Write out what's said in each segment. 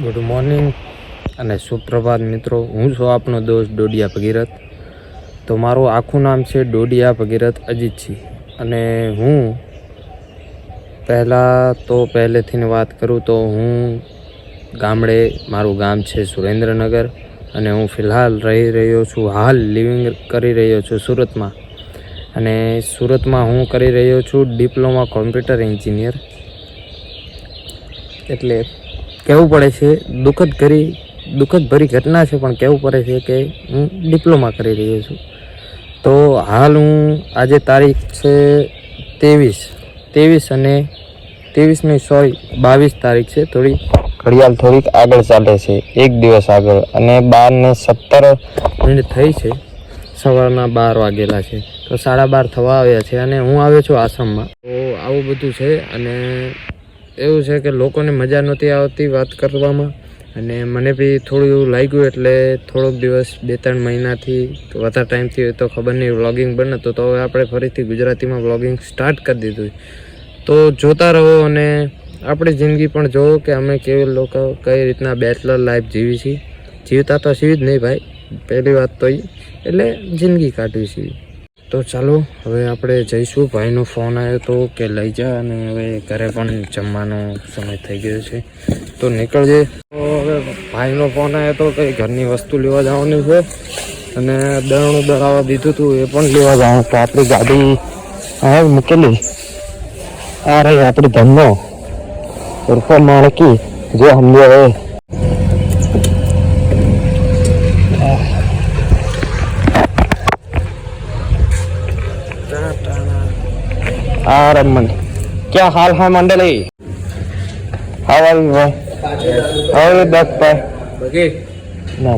Good morning અને સુપ્રભાત મિત્રો. હું છું આપનો દોસ્ત ડોડિયા ભગીરથ. તો મારું આખું નામ છે ડોડિયા ભગીરથ અજીતસિંહ. અને હું પહેલેથી વાત કરું તો હું ગામડે, મારું ગામ છે સુરેન્દ્રનગર અને હું ફિલહાલ રહી રહ્યો છું, લિવિંગ કરી રહ્યો છું સુરતમાં. અને સુરતમાં હું કરી રહ્યો છું ડિપ્લોમા કોમ્પ્યુટર એન્જિનિયર. એટલે કહેવું પડે છે, દુઃખદ ભરી ઘટના છે, પણ કહેવું પડે છે કે હું ડિપ્લોમા કરી રહ્યો છું. તો હાલ હું આજે તારીખ છે 22 તારીખ છે. ઘડિયાળ થોડીક આગળ ચાલે છે, એક દિવસ આગળ, અને 12:17 થઈ છે. સવારના 12 વાગેલા છે, તો 12:30 થવા આવ્યા છે અને હું આવ્યો છું આશ્રમમાં. તો આવું બધું છે. અને એવું છે કે લોકોને મજા નહોતી આવતી વાત કરવામાં, અને મને બી થોડું એવું લાગ્યું. એટલે થોડોક દિવસ 2-3 મહિનાથી વધારે ટાઈમથી હોય તો ખબર નહીં વ્લોગિંગ બને તો હવે આપણે ફરીથી ગુજરાતીમાં વ્લોગિંગ સ્ટાર્ટ કરી દીધું. તો જોતા રહો અને આપણી જિંદગી પણ જુઓ કે અમે કેવી લોકો કઈ રીતના બેચલર લાઈફ જીવી છીએ. જીવતા તો છીએ જ નહીં ભાઈ, પહેલી વાત તો એટલે જિંદગી કાઢવી છીએ. તો ચાલો હવે આપણે જઈશું. ભાઈનો ફોન આવ્યો તો કે લઈ જા, અને હવે ઘરે પણ જમવાનો સમય થઈ ગયો છે તો નીકળજે. તો હવે ભાઈનો ફોન આવ્યો તો કંઈ ઘરની વસ્તુ લેવા જવાની છે, અને દળનું દળાવવા દીધું હતું એ પણ લેવા જવાનું. તો આપણી ગાડી હા મૂકેલી આ રહી આપણી ધનનો ઉર્ફે માણકી, જો સમજો હવે रमन क्या हाल है मंडली? हाउ आर यू भाई? हाउ आर बैक भाई? ना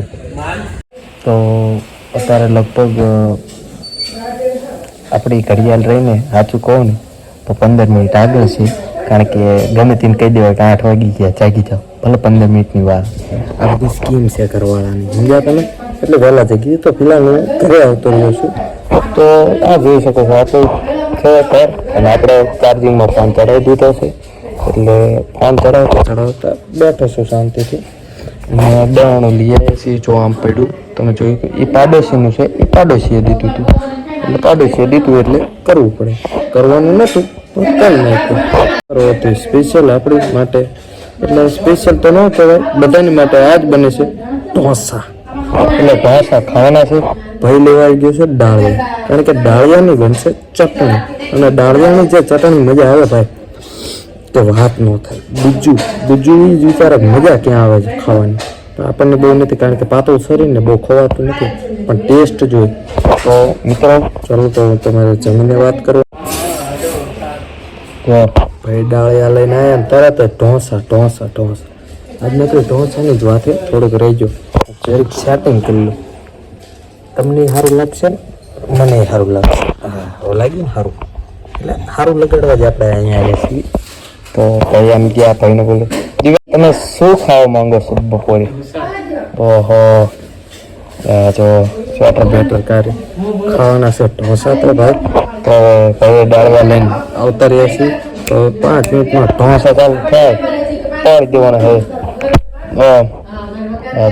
तो અત્યારે લગભગ આપણી ઘડિયાળ રહીને સાચું કહું ને તો 15 મિનિટ આગળ છે. કારણ કે ગમે તેને કહી દેવાય કે 8 વાગી ગયા, જાગી જાઓ, ભલે 15 મિનિટની વાર. આ બધી સ્કીમ છે કરવાળાની, સમજ્યા તમે? એટલે વહેલા જાગી. તો ફિલહાલ હું ઘરે આવતો રહ્યો છું. તો આ જોઈ શકો છો આપણું કર, અને આપણે ચાર્જિંગમાં ફોન ચડાવી દીધો છે. એટલે ફોન ચડાવતા બેઠો છું શાંતિથી. અને દળાણું લઈ આવ્યા છીએ. જો આમ પડ્યું તમે જોયું કે એ પાડોશીનું છે, એ પાડોશીએ દીધું હતું. એટલે પાડોશીએ દીધું એટલે કરવું પડે. કરવાનું નહોતું તો કરી નાખ્યું. કરવું હતું સ્પેશિયલ આપણી માટે. એટલે સ્પેશિયલ તો ન કહેવાય, બધાની માટે આ જ બને છે ઢોસા. એટલે ઢોસા ખાવાના છે. ભાઈ લેવા આવી ગયો છે ડાળિયા, કારણ કે ડાળિયાની બનશે ચટણી. અને ડાળિયાની જે ચટણી મજા આવે ભાઈ તો વાત ન થાય. બીજું એ જ વિચારે મજા ક્યાં આવે છે ખાવાની. તો આપણને બહુ નથી, કારણ કે પાતળું શરીરને બહુ ખવાતું નથી, પણ ટેસ્ટ જોઈ. તો મિત્રો ચાલો તો તમારે જમીને વાત કરો. તો ભાઈ ડાળિયા લઈને આવ્યા ને તરત જ ઢોસા. આજ મિત્રો ઢોસાની જ વાત છે. થોડુંક રહીજો, જરીક સેટિંગ કરી લો. તમને સારું લાગશે ને મને સારું લાગશે. હા લાગ્યું ને સારું, એટલે સારું લગાડવા જ આપણે અહીંયા આવ્યા છીએ. તો ભાઈ આમ ગયા, ભાઈને બોલે તમે શું ખાવા માંગો છો બપોરે? ઓહો જો સ્વેટર બેટર કાઢી ખાવાના છે ઢોસા. તો ભાઈ તો ભાઈ ડાળવા લઈને આવતા રહ્યા છીએ. તો 5 મિનિટમાં ઢોસા ચાલુ થાય પાડી દેવાના છે.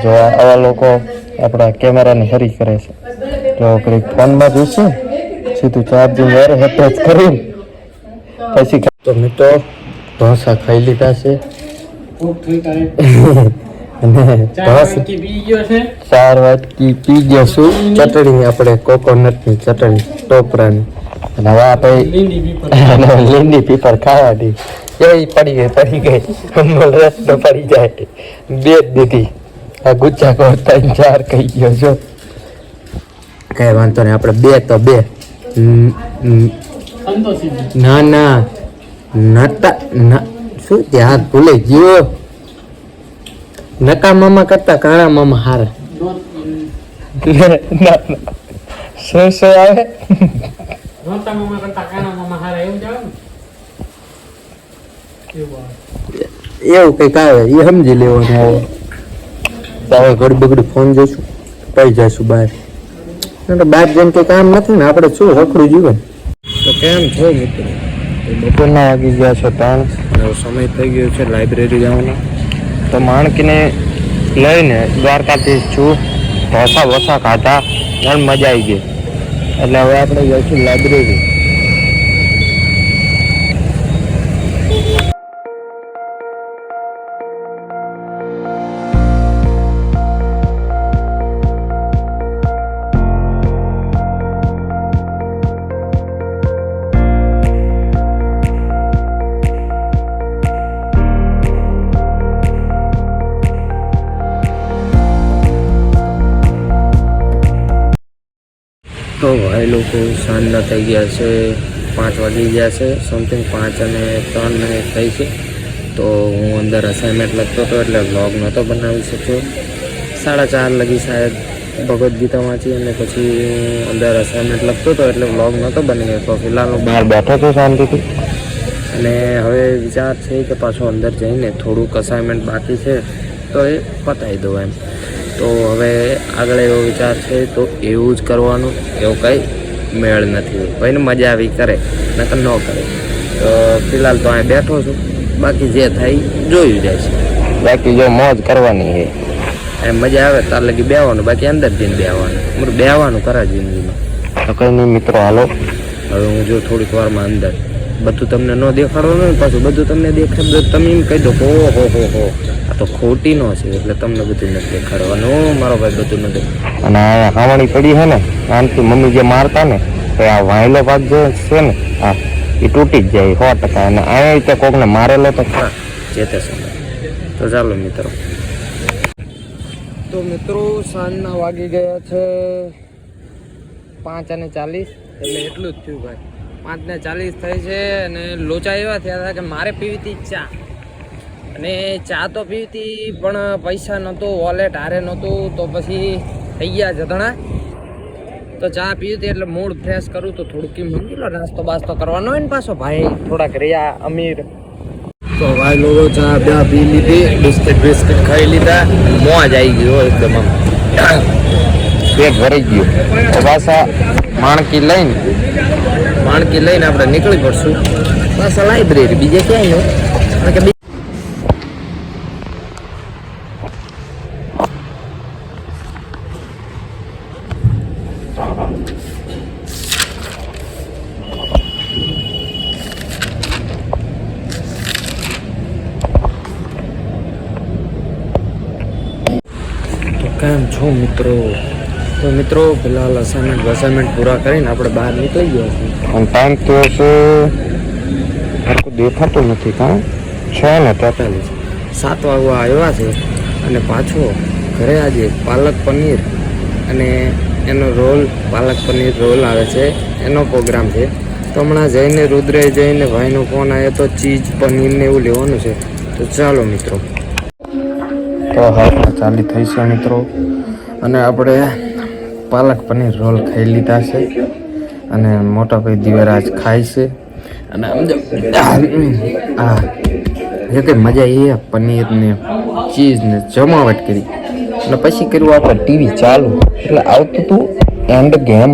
જો આવા લોકો આપણા કેમેરાની હરી કરે છે. જો કંઈક ફોનમાં જોઈશે સીધું ચાર્જિંગ અટેચ કરીને પછી. તો મિત્રો ઢોસા ખાઈ લીધા છે. અને 4 વાટકી પી ગયો છું. ચટણી આપણે કોકોનટની ચટણી ટોપરાની. અને હવે આપણે લીંડી પીપર ખાવાની. એ પડી ગઈ રસ્તો પડી જાય. 2 જ દીધી. આ ગુચ્ચા કો 3-4 કહી ગયો છો. કઈ વાંધો નહીં, આપણે 2 તો 2. ના શું ત્યાં ભૂલે ગયો. નકા મામા કરતા કાળા મામા હારે. શું આવે? એવું કઈક આવે એ સમજી લેવાનું. હવે ઘડી બગડી ફોન જોઈશું, પડી જઈશું બહાર. બહાર જેમ કંઈ કામ નથી ને, આપણે શું રખડું જીવન. તો કેમ છો મિત્રો? બપોરના વાગી ગયા છે 3. સમય થઈ ગયો છે લાઇબ્રેરી જવાનો. તો માણકીને લઈને દ્વારકાથી છું ઢોસા વોસા ખાધા અને મજા આવી ગઈ. એટલે હવે આપણે જઈશું લાઇબ્રેરી. તો ભાઈ લોકો સાંજના થઈ ગયા છે, 5 વાગી ગયા છે સમથિંગ, 5 અને 3 મિનિટ થઈ છે. તો હું અંદર અસાઇનમેન્ટ લખતો હતો એટલે વ્લોગ નહોતો બનાવી શક્યો. 4:30 લગી શાયદ ભગવદ્ ગીતા વાંચી અને પછી હું અંદર અસાઇનમેન્ટ લખતો હતો એટલે વ્લોગ નહોતો બની ગયો. તો ફિલહાલ હું બહાર બેઠો હતો શાંતિથી અને હવે વિચાર છે કે પાછો અંદર જઈને થોડુંક અસાઇનમેન્ટ બાકી છે તો એ પતાવી દઉં એમ. તો હવે આગળ એવો વિચાર છે તો એવું જ કરવાનું, એવું કંઈ મેળ નથી. ભાઈને મજા આવી કરે નકર ન કરે. તો ફિલહાલ તો અહીં બેઠો છું, બાકી જે થાય જોયું જાય છે. બાકી જો મોજ કરવાની છે એમ મજા આવે તાર લગી બેવાનું, બાકી અંદર જઈને બેવાનું કરા જિંદગીમાં. તો કંઈ નહીં મિત્રો, હાલો હવે હું જો થોડીક વારમાં અંદર બધું તમને ન દેખાડવાનું ને પાછું બધું તમને દેખાડ તમે એમ કહી દો કે હો આ તો ખોટી નો છે એટલે તમને બધું નથી દેખાડવાનું. મારો ભાઈ બધું નથી. અને આ હાવણી પડી છે ને આનથી મમ્મી જે મારતા ને તો આ વાયલો ભાગ જે છે ને હા એ તૂટી જ જાય 100%. અને આ રીતે કોકને મારેલો તો ખરા જે તે સમય. તો ચાલો મિત્રો. તો મિત્રો સાંજના વાગી ગયા છે 5:40, એટલે એટલું જ થયું ભાઈ. 5:40 થઈ છે અને લોચા એવા થયા હતા કે મારે પીવી હતી ચા, અને ચા તો પીવી પણ પૈસા નહોતું, વોલેટ હારે નહોતું. તો પછી થઈ ગયા જતણા. તો ચા પીવી હતી એટલે મૂડ ફ્રેશ કરું તો થોડુંક કેમ સમજી લો, નાસ્તો બાસ્તો કરવાનો હોય ને પાછો ભાઈ, થોડાક રહ્યા અમીર. તો ભાઈ લોકો ચા પી લીધી, બિસ્કિટ ખાઈ લીધા, મોજ આવી ગયો એકદમ, આમ પેટ ભરાઈ ગયું. તો પાછા માણકી લઈને આપણે નીકળી પડશું પાછા લાઇબ્રેરી. બીજે ક્યાંય નહીં. કેમ છો મિત્રો? તો મિત્રો ફિલહાલ અસાઇનમેન્ટ પૂરા કરીને આપણે બહાર નીકળી ગયા છીએ. અને ટાઈમ તો હશે હરખું દેખાતું નથી, કાં 6:43, 7 વાગવા આવ્યા છે. અને પાછો ઘરે આજે પાલક પનીર અને એનો પાલક પનીર રોલ આવે છે, એનો પ્રોગ્રામ છે. તો હમણાં જઈને રુદ્રે જઈને ભાઈનો ફોન આવ્યો તો ચીઝ પનીરને એવું લેવાનું છે. તો ચાલો મિત્રો. તો હા ચાલી થઈ છે મિત્રો, અને આપણે પાલક પનીર રોલ ખાઈ લીધા છે અને મોટા ભાઈ દિવ્યરાજ ખાય છે. અને આ જે કંઈ મજા એ પનીરને ચીઝને જમાવટ કરી અને પછી કર્યું આપણે ટીવી ચાલુ, એટલે આવતું હતું એન્ડ ગેમ.